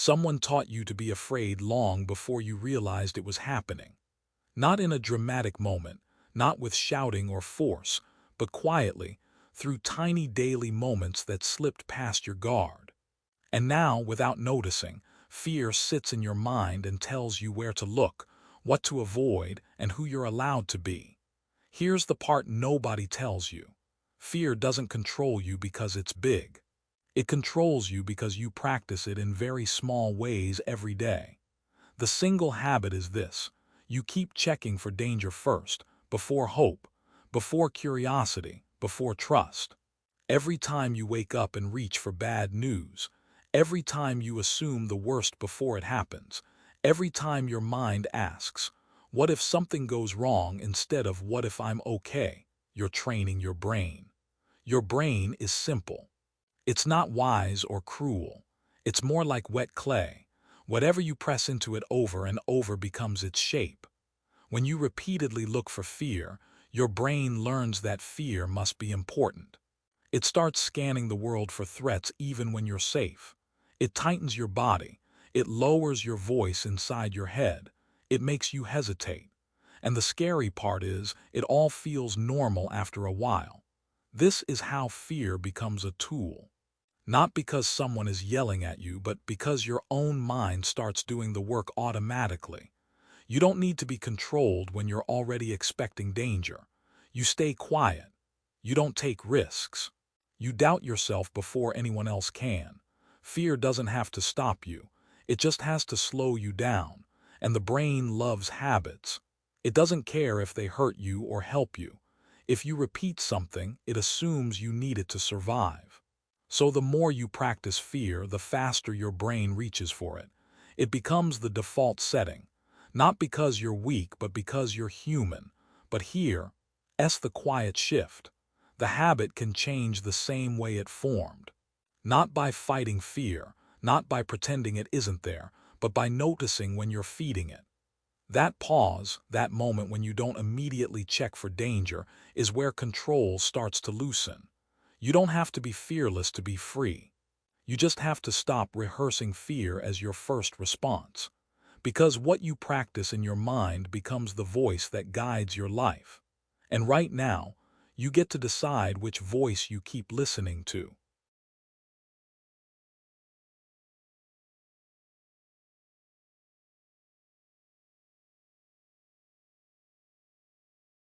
Someone taught you to be afraid long before you realized it was happening. Not in a dramatic moment, not with shouting or force, but quietly, through tiny daily moments that slipped past your guard. And now, without noticing, fear sits in your mind and tells you where to look, what to avoid, and who you're allowed to be. Here's the part nobody tells you. Fear doesn't control you because it's big. It controls you because you practice it in very small ways every day. The single habit is this: you keep checking for danger first, before hope, before curiosity, before trust. Every time you wake up and reach for bad news, every time you assume the worst before it happens, every time your mind asks, what if something goes wrong instead of what if I'm okay, you're training your brain. Your brain is simple. It's not wise or cruel. It's more like wet clay. Whatever you press into it over and over becomes its shape. When you repeatedly look for fear, your brain learns that fear must be important. It starts scanning the world for threats even when you're safe. It tightens your body. It lowers your voice inside your head. It makes you hesitate. And the scary part is, it all feels normal after a while. This is how fear becomes a tool. Not because someone is yelling at you, but because your own mind starts doing the work automatically. You don't need to be controlled when you're already expecting danger. You stay quiet. You don't take risks. You doubt yourself before anyone else can. Fear doesn't have to stop you. It just has to slow you down. And the brain loves habits. It doesn't care if they hurt you or help you. If you repeat something, it assumes you need it to survive. So the more you practice fear, the faster your brain reaches for it. It becomes the default setting. Not because you're weak, but because you're human. But here, the quiet shift. The habit can change the same way it formed. Not by fighting fear, not by pretending it isn't there, but by noticing when you're feeding it. That pause, that moment when you don't immediately check for danger, is where control starts to loosen. You don't have to be fearless to be free. You just have to stop rehearsing fear as your first response. Because what you practice in your mind becomes the voice that guides your life. And right now, you get to decide which voice you keep listening to.